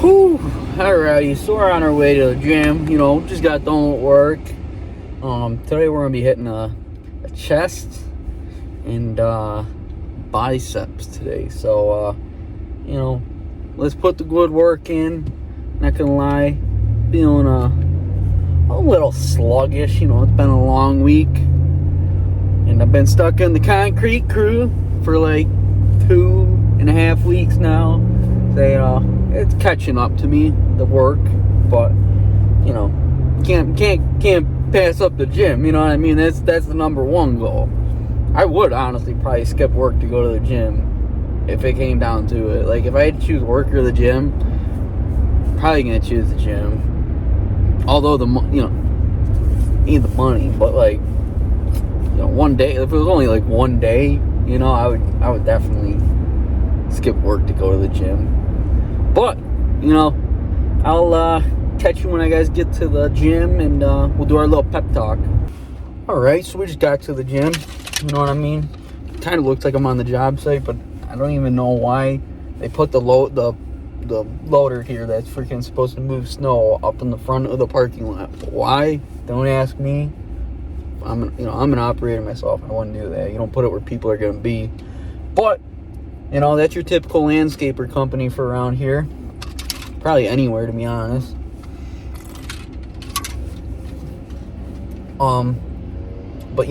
Whew, alrighty, so we're on our way to the gym, just got done with work. Today we're going to be hitting a chest and biceps today. So, let's put the good work in. Not going to lie, feeling a little sluggish. It's been a long week. And I've been stuck in the concrete crew for like 2.5 weeks now. It's catching up to me, the work, but can't pass up the gym. You know what I mean? That's the number one goal. I would honestly probably skip work to go to the gym if it came down to it. Like if I had to choose work or the gym, probably gonna choose the gym. Although need the money, but like one day, if it was only like one day, I would definitely skip work to go to the gym. But, I'll catch you when I guys get to the gym, and we'll do our little pep talk. Alright, so we just got to the gym, you know what I mean? Kind of looks like I'm on the job site, but I don't even know why they put the loader here that's freaking supposed to move snow up in the front of the parking lot. Why? Don't ask me. I'm an operator myself. I wouldn't do that. You don't put it where people are going to be. But that's your typical landscaper company for around here. Probably anywhere, to be honest. But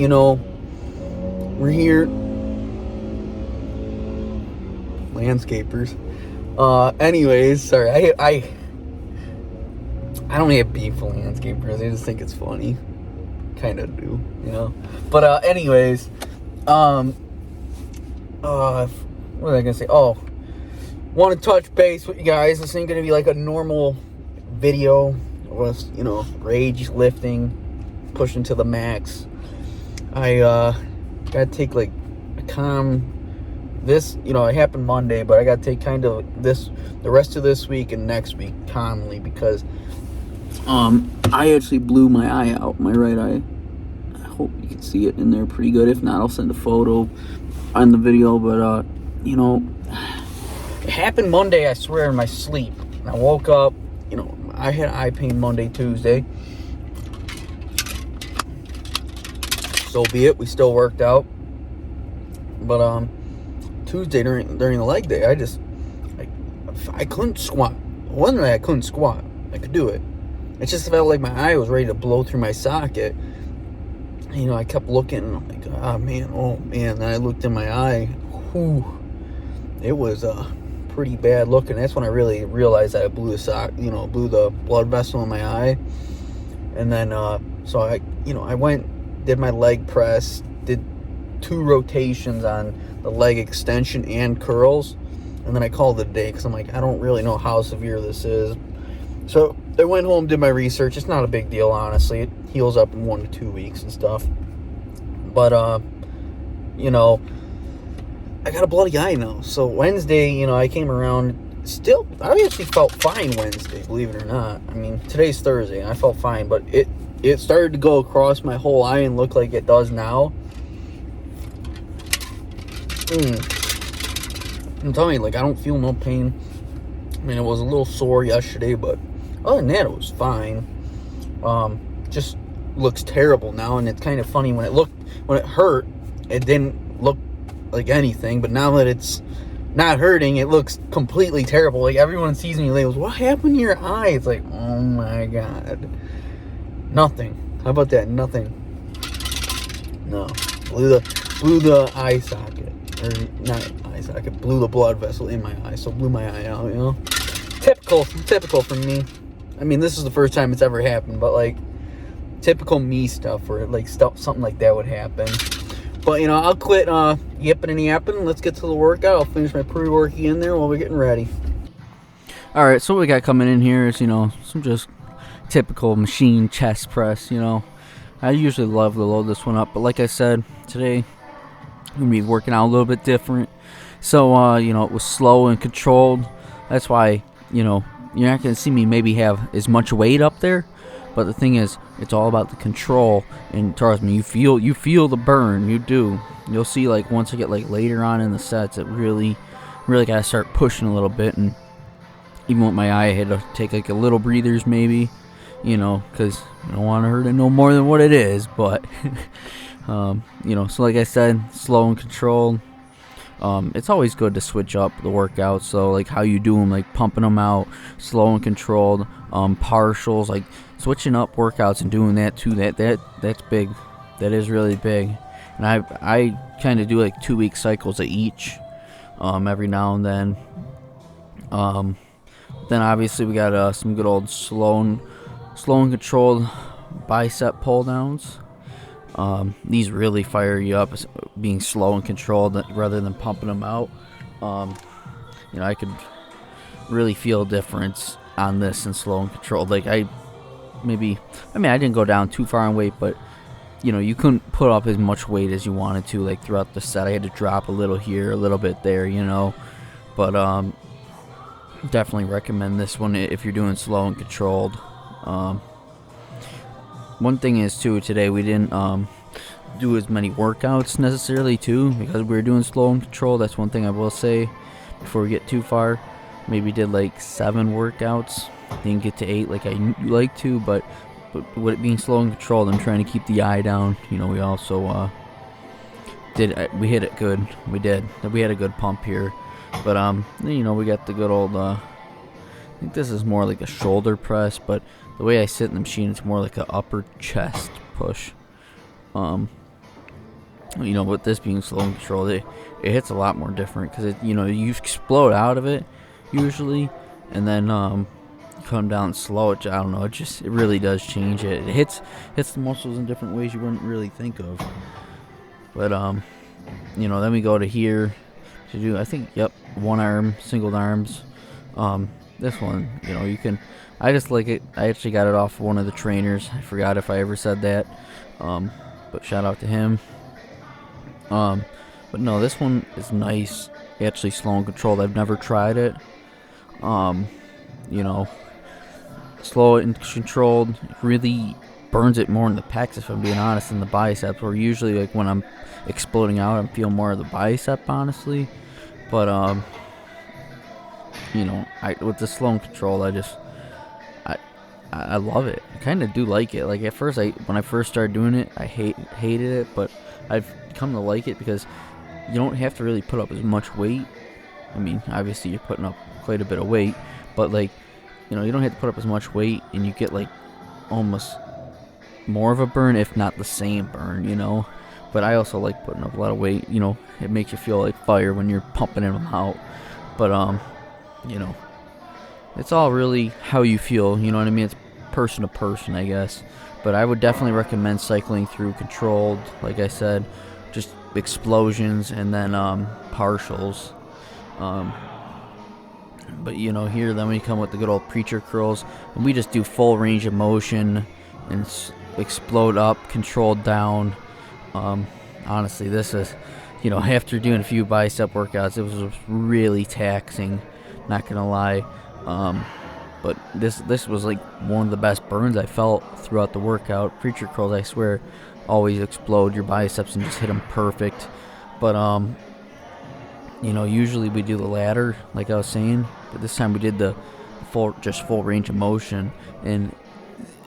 we're here. Landscapers. Anyways, sorry. I don't have beef with landscapers. I just think it's funny. Kind of do, But anyways, what was I gonna say? Oh, want to touch base with you guys. This ain't gonna be like a normal video with rage lifting, pushing to the max. I gotta take like a calm. This it happened Monday, but I gotta take kind of the rest of this week and next week calmly because I actually blew my eye out, my right eye. I hope you can see it in there pretty good. If not, I'll send a photo on the video. But it happened Monday, I swear, in my sleep. And I woke up, I had eye pain Monday, Tuesday. So be it, we still worked out. But Tuesday during the leg day, I couldn't squat. One day I couldn't squat. I could do it. It just felt like my eye was ready to blow through my socket. I kept looking and I'm like, oh man. And I looked in my eye. Whew. It was pretty bad looking. That's when I really realized that I blew blew the blood vessel in my eye. And then so I went, did my leg press, did 2 rotations on the leg extension and curls, and then I called it a day because I'm like, I don't really know how severe this is. So I went home, did my research. It's not a big deal, honestly. It heals up in 1 to 2 weeks and stuff. But I got a bloody eye now. So Wednesday, I came around. Still, I actually felt fine Wednesday, believe it or not. I mean, today's Thursday, and I felt fine, but it started to go across my whole eye and look like it does now. I'm telling you, I don't feel no pain. I mean, it was a little sore yesterday, but other than that, it was fine. Just looks terrible now, and it's kind of funny when it hurt, it didn't look like anything, but now that it's not hurting, it looks completely terrible. Like everyone sees me, they goes, "What happened to your eye?" It's like, oh my god, nothing. How about that? Nothing. No, blew the eye socket, or not eye socket, blew the blood vessel in my eye, so blew my eye out. Typical for me. I mean, this is the first time it's ever happened, but typical me stuff where something like that would happen. But I'll quit yipping and yapping. Let's get to the workout. I'll finish my pre-worky in there while we're getting ready. Alright, so what we got coming in here is some just typical machine chest press. I usually love to load this one up, but like I said, today I'm gonna be working out a little bit different. So it was slow and controlled. That's why you're not going to see me maybe have as much weight up there, but the thing is, it's all about the control. And trust me, you feel the burn. You do. You'll see once I get later on in the sets, it really got to start pushing a little bit. And Even with my eye, I had to take like a little breathers maybe, because I don't want to hurt it no more than what it is. But, so like I said, slow and controlled. It's always good to switch up the workouts. So like how you do them, like pumping them out, slow and controlled. Partials, like switching up workouts and doing that too. That's big. That is really big. And I kind of do like 2-week cycles of each. Every now and then. Then obviously we got some good old slow and controlled bicep pull downs. These really fire you up, being slow and controlled rather than pumping them out. I could really feel a difference on this and slow and controlled. Like I didn't go down too far in weight, but you couldn't put up as much weight as you wanted to. Like throughout the set, I had to drop a little here, a little bit there, But definitely recommend this one if you're doing slow and controlled. One thing is too, today we didn't do as many workouts necessarily too, because we were doing slow and controlled. That's one thing I will say before we get too far. Maybe did like 7 workouts. Didn't get to 8 like I like to, but with it being slow and controlled, I'm trying to keep the eye down. We also we hit it good. We did. We had a good pump here, but we got the good old. I think this is more like a shoulder press, but the way I sit in the machine, it's more like an upper chest push. With this being slow and controlled, it hits a lot more different because you explode out of it usually, and then come down slow. I don't know. It really does change it. It hits the muscles in different ways you wouldn't really think of. But then we go to here to do, I think, one arm, singled arms. This one, you can. I just like it. I actually got it off one of the trainers. I forgot if I ever said that. But shout out to him. But no, this one is nice. Actually slow and controlled. I've never tried it. Slow and controlled really burns it more in the pecs, if I'm being honest, than the biceps. Or usually like when I'm exploding out, I'm feeling more of the bicep, honestly. But with the slow and controlled, I love it. I kind of do like it. Like at first, when I first started doing it, I hated it, but I've come to like it because you don't have to really put up as much weight. I mean, obviously you're putting up quite a bit of weight, but like, you don't have to put up as much weight, and you get like almost more of a burn, if not the same burn, But I also like putting up a lot of weight. It makes you feel like fire when you're pumping them out. But it's all really how you feel. You know what I mean? It's person to person, I guess. But I would definitely recommend cycling through controlled, like I said, just explosions, and then partials. But here then we come with the good old preacher curls, and we just do full range of motion and explode up, controlled down. Honestly, this is, after doing a few bicep workouts, it was really taxing, not gonna lie. But this was like one of the best burns I felt throughout the workout. Preacher curls, I swear, always explode your biceps and just hit them perfect. But usually we do the ladder, like I was saying, but this time we did the full range of motion, and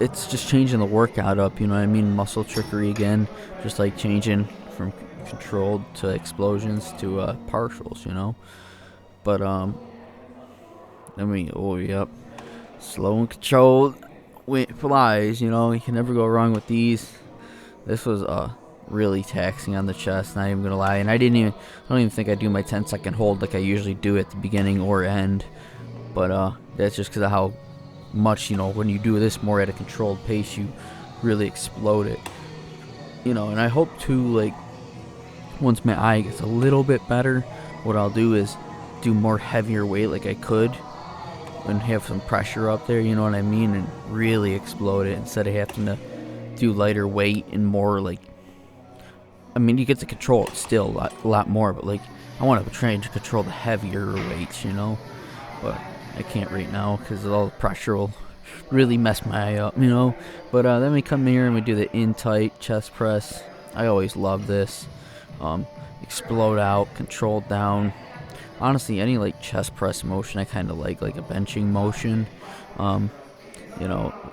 it's just changing the workout up. You know what I mean? Muscle trickery again, just like changing from controlled to explosions to partials. But slow and controlled flies. You can never go wrong with these. This was really taxing on the chest, not even gonna lie. And I don't even think I do my 10-second hold like I usually do at the beginning or end. But that's just because of how much, when you do this more at a controlled pace, you really explode it. And I hope to, like, once my eye gets a little bit better, what I'll do is do more heavier weight like I could and have some pressure up there, you know what I mean, and really explode it instead of having to do lighter weight and more, like, I mean, you get to control it still a lot more, but like, I want to try to control the heavier weights, but I can't right now because all the pressure will really mess my eye up, But then we come here and we do the in tight chest press. I always love this. Explode out, controlled down. honestly, any like chest press motion I kind of like a benching motion.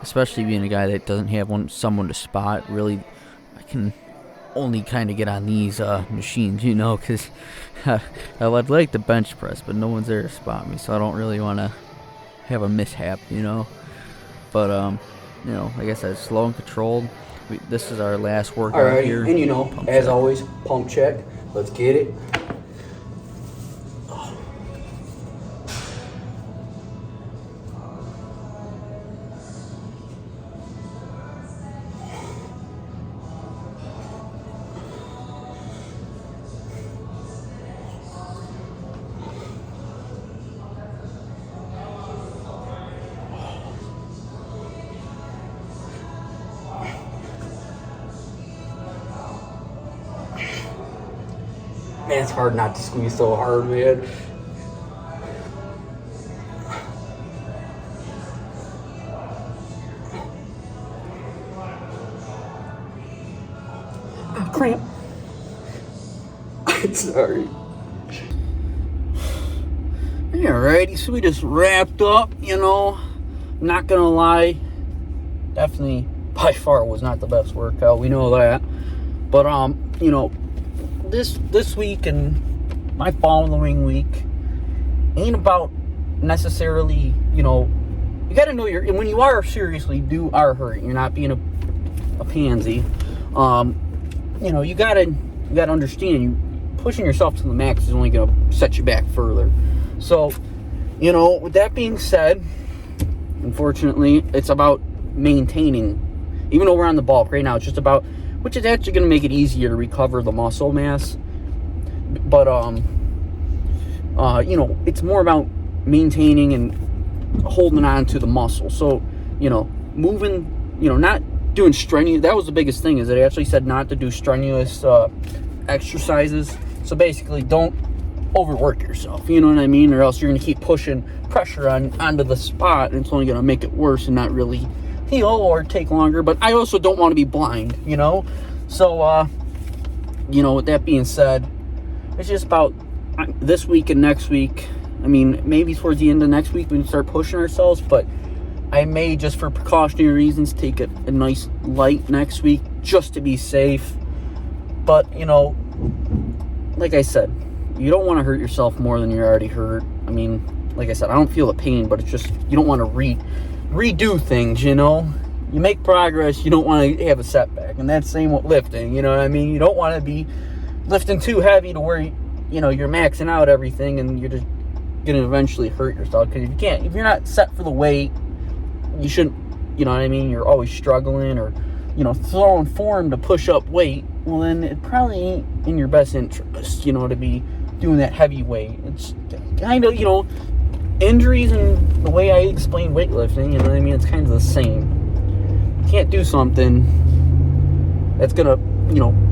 Especially being a guy that doesn't have someone to spot. Really, I can only kind of get on these machines, because I'd like to bench press, but no one's there to spot me, so I don't really want to have a mishap, But like I said, slow and controlled. This is our last workout here. And as always, pump check. Let's get it. Man, it's hard not to squeeze so hard, man. Cramp. Sorry. Alrighty, so we just wrapped up, Not gonna lie, definitely by far was not the best workout. We know that. But this week and my following week ain't about necessarily, you gotta know when you are seriously are hurting, you're not being a pansy. You gotta understand, you pushing yourself to the max is only gonna set you back further. So, with that being said, unfortunately, it's about maintaining. Even though we're on the bulk right now, it's just about, which is actually going to make it easier to recover the muscle mass. But, it's more about maintaining and holding on to the muscle. So, moving, not doing strenuous. That was the biggest thing, is that it actually said not to do strenuous exercises. So basically, don't overwork yourself, you know what I mean? Or else you're going to keep pushing pressure onto the spot, and it's only going to make it worse and not really heal or take longer. But I also don't want to be blind, So, with that being said, it's just about this week and next week. I mean, maybe towards the end of next week we can start pushing ourselves, but I may, just for precautionary reasons, take a nice light next week just to be safe. But, like I said, you don't want to hurt yourself more than you're already hurt. I mean, like I said, I don't feel the pain, but it's just, you don't want to redo things, You make progress, you don't want to have a setback. And that's the same with lifting, you know what I mean? You don't want to be lifting too heavy to where, you're maxing out everything and you're just going to eventually hurt yourself. Because if you're not set for the weight, you shouldn't, you know what I mean? You're always struggling or, throwing form to push up weight. Well, then it probably ain't in your best interest, to be doing that heavy weight. It's kind of, injuries and the way I explain weightlifting, you know what I mean? It's kind of the same. You can't do something that's going to,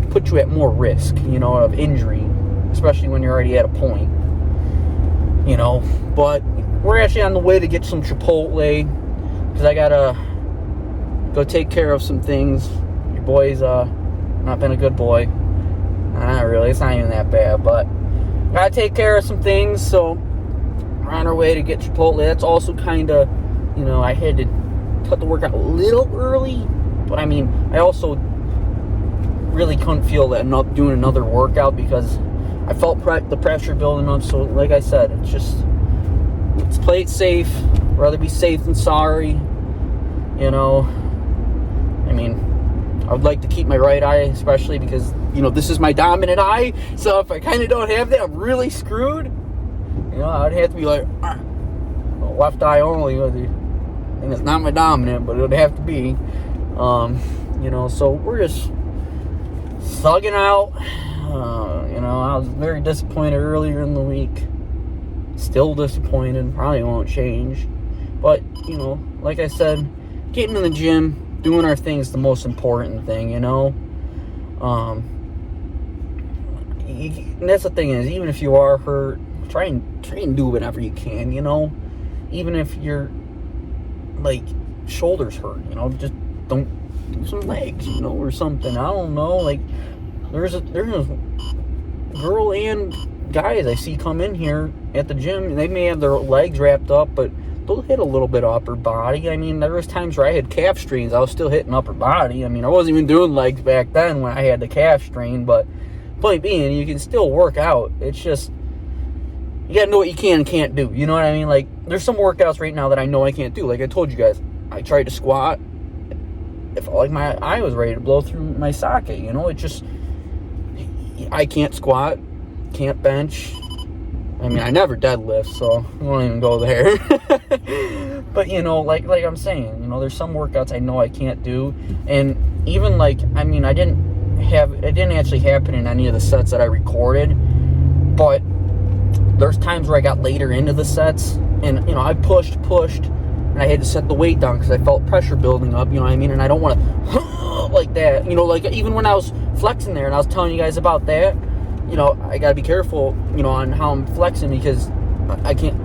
put you at more risk, of injury, especially when you're already at a point, But we're actually on the way to get some Chipotle, because I got to go take care of some things. Your boy's not been a good boy. Not really. It's not even that bad, but got to take care of some things, so we're on our way to get Chipotle. That's also kind of, I had to cut the workout a little early, but I mean, I also really couldn't feel that doing another workout because I felt the pressure building up. So like I said, it's just, let's play it safe. Rather be safe than sorry. I mean, I would like to keep my right eye, especially because, this is my dominant eye. So if I kind of don't have that, I'm really screwed. I'd have to be like, left eye only. And it's not my dominant, but it would have to be. So we're just thugging out. I was very disappointed earlier in the week. Still disappointed. Probably won't change. But, like I said, getting in the gym, doing our thing is the most important thing, And that's the thing is, even if you are hurt, try and do whatever you can, Even if your, shoulders hurt, just don't do some legs, or something. I don't know, there's a girl and guys I see come in here at the gym, and they may have their legs wrapped up, but they'll hit a little bit of upper body. I mean, there was times where I had calf strains. I was still hitting upper body. I mean, I wasn't even doing legs back then when I had the calf strain, but point being, you can still work out. It's just, you got to know what you can and can't do. You know what I mean? Like, there's some workouts right now that I know I can't do. Like I told you guys, I tried to squat. It felt like my eye was ready to blow through my socket. You know, it just, I can't squat, can't bench. I mean, I never deadlift, so I won't even go there. But, you know, like I'm saying, you know, there's some workouts I know I can't do. And even, like, I mean, it didn't actually happen in any of the sets that I recorded. But there's times where I got later into the sets, and, you know, I pushed, and I had to set the weight down because I felt pressure building up, you know what I mean? And I don't want to, like that, you know, like even when I was flexing there and I was telling you guys about that, you know, I got to be careful, you know, on how I'm flexing because I can't,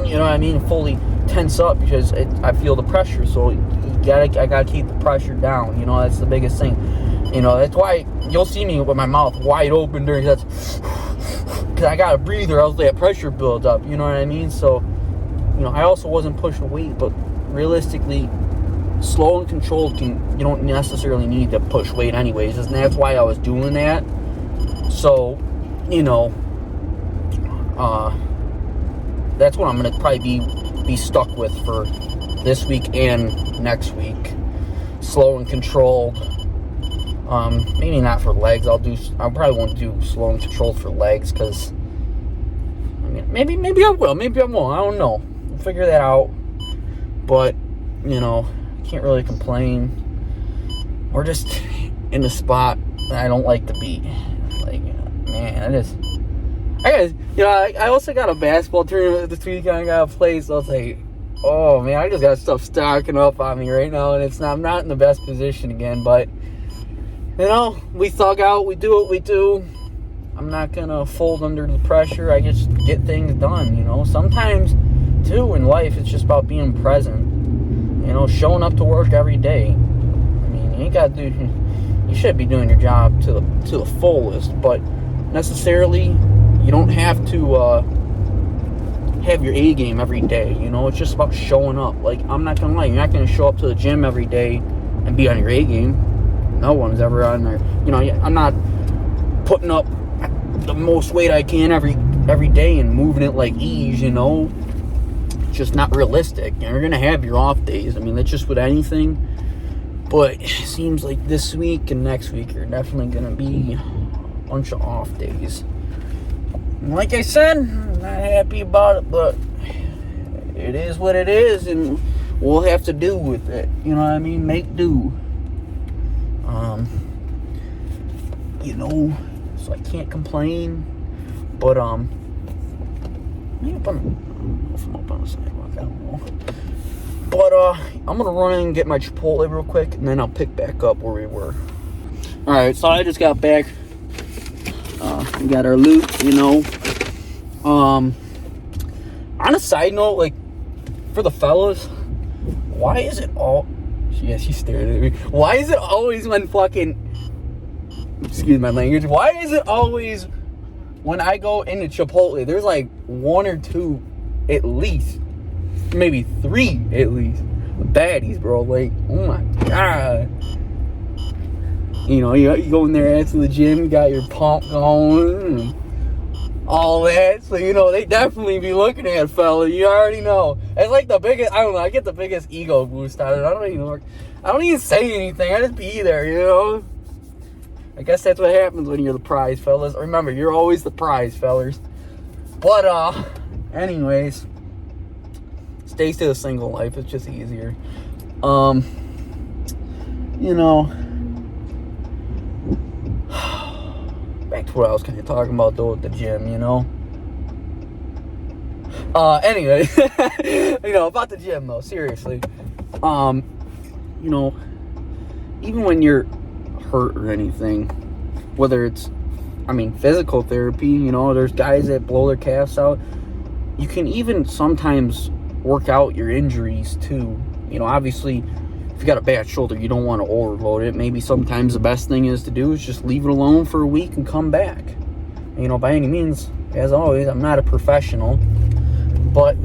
you know what I mean, fully tense up because I feel the pressure. So I got to keep the pressure down, you know, that's the biggest thing. You know, that's why you'll see me with my mouth wide open during that, because I got to breathe or else that pressure builds up, you know what I mean? So, you know, I also wasn't pushing weight, but realistically, slow and controlled, you don't necessarily need to push weight anyways, and that's why I was doing that. So, you know, that's what I'm going to probably be stuck with for this week and next week. Slow and controlled. Maybe not for legs. I probably won't do slow and controlled for legs because, I mean, maybe I will. Maybe I won't. I don't know. We'll figure that out. But, you know, can't really complain. We're just in a spot that I don't like to be. Like, man, I also got a basketball tournament this weekend I gotta play, so it's like, oh man, I just got stuff stacking up on me right now, and I'm not in the best position again, but, you know, we thug out, we do what we do. I'm not gonna fold under the pressure. I just get things done, you know. Sometimes, too, in life, it's just about being present, you know, showing up to work every day. I mean, you should be doing your job to the fullest, but necessarily you don't have to have your A game every day, you know. It's just about showing up. Like, I'm not gonna lie, you're not gonna show up to the gym every day and be on your A game. No one's ever on there, you know. I'm not putting up the most weight I can every day and moving it like ease, you know. It's just not realistic. You're gonna have your off days. I mean, that's just with anything. But it seems like this week and next week are definitely gonna be a bunch of off days. And like I said, I'm not happy about it, but it is what it is, and we'll have to do with it. You know what I mean? Make do. You know, so I can't complain. But maybe if I'm up on the sidewalk, I don't know. But I'm gonna run in and get my Chipotle real quick, and then I'll pick back up where we were. All right, so I just got back. We got our loot, you know. On a side note, like, for the fellas, why is it all... Yeah, she stared at me. Why is it always when fucking... Excuse my language. Why is it always when I go into Chipotle, there's like one or two at least, maybe three at least, baddies, bro. Like, oh my God. You know, you go in there after the gym, you got your pump going, and all that. So, you know, they definitely be looking at fella. You already know. It's like the biggest, I don't know, I get the biggest ego boost out of it. I don't even say anything. I just be there, you know. I guess that's what happens when you're the prize, fellas. Remember, you're always the prize, fellas. But, anyways, stays to the single life. It's just easier. You know, back to what I was kind of talking about, though, at the gym, you know. Anyway, you know, about the gym, though, seriously. You know, even when you're hurt or anything, whether it's, I mean, physical therapy, you know, there's guys that blow their calves out. You can even sometimes work out your injuries, too. You know, obviously, if you got a bad shoulder, you don't want to overload it. Maybe sometimes the best thing is to do is just leave it alone for a week and come back. You know, by any means, as always, I'm not a professional, but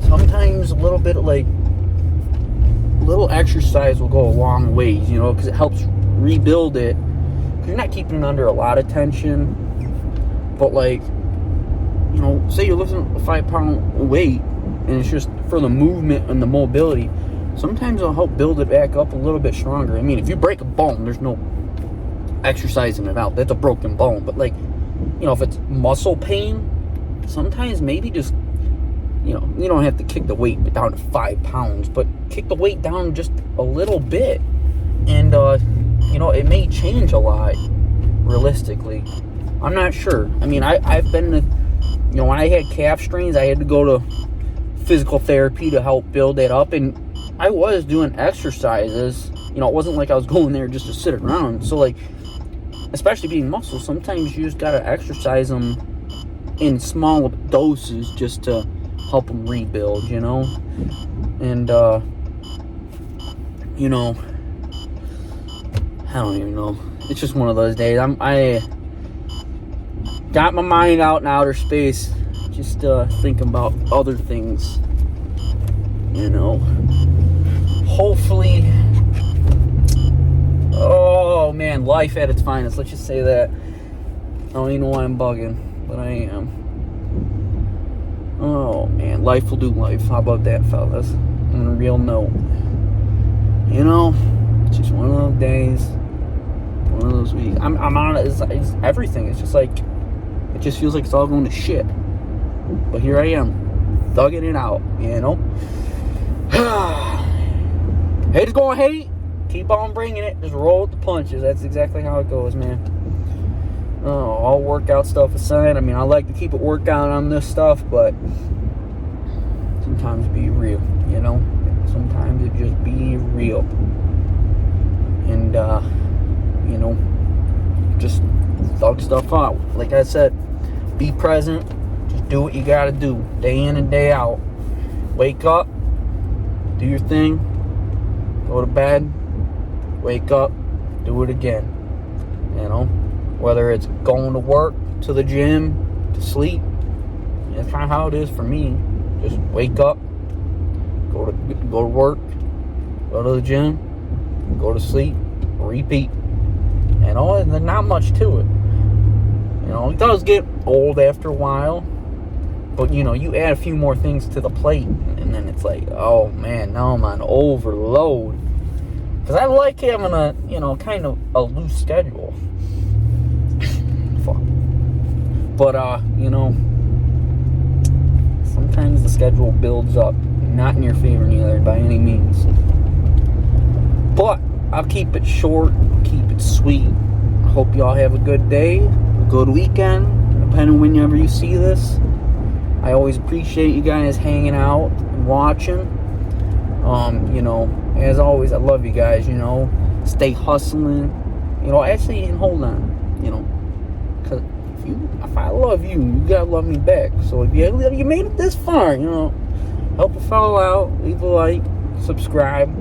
sometimes a little bit of little exercise will go a long ways, because it helps rebuild it. Because you're not keeping it under a lot of tension, but say you're lifting a 5-pound weight and it's just for the movement and the mobility, sometimes it'll help build it back up a little bit stronger. I mean, if you break a bone, there's no exercising it out. That's a broken bone. But if it's muscle pain, sometimes maybe just, you don't have to kick the weight down to 5 pounds, but kick the weight down just a little bit. And, it may change a lot, realistically. I'm not sure. I mean, I've been when I had calf strains, I had to go to physical therapy to help build that up. And I was doing exercises. It wasn't like I was going there just to sit around. So, especially being muscle, sometimes you just got to exercise them in small doses just to help them rebuild, And, I don't even know. It's just one of those days. I got my mind out in outer space, just thinking about other things, Hopefully, oh man, life at its finest. Let's just say that. I don't even know why I'm bugging, but I am. Oh man, life will do life. How about that, fellas? On a real note, it's just one of those days, one of those weeks. I'm on it. It's everything. It's just it just feels like it's all going to shit. But here I am, thugging it out. Haters gonna hate. Keep on bringing it. Just roll with the punches. That's exactly how it goes, man. All workout stuff aside, I mean, I like to keep it workout on this stuff, but sometimes be real, Sometimes it just be real. And, just thug stuff out. Like I said, be present. Just do what you gotta do, day in and day out. Wake up, do your thing, go to bed, wake up, do it again. Whether it's going to work, to the gym, to sleep. That's kind of how it is for me. Just wake up, go to work, go to the gym, go to sleep, repeat. And there's not much to it. It does get old after a while, but you add a few more things to the plate, and then it's oh man, now I'm on overload. Because I like having a kind of a loose schedule. Fuck. But sometimes the schedule builds up, not in your favor neither by any means. But I'll keep it short, keep it sweet. I hope y'all have a good day, a good weekend, depending on whenever you see this. I always appreciate you guys hanging out and watching. As always, I love you guys, Stay hustling. Actually, and hold on, because if I love you, you gotta love me back. So if you made it this far, help a fellow out, leave a like, subscribe.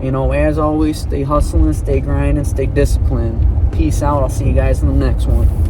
As always, stay hustling, stay grinding, stay disciplined. Peace out. I'll see you guys in the next one.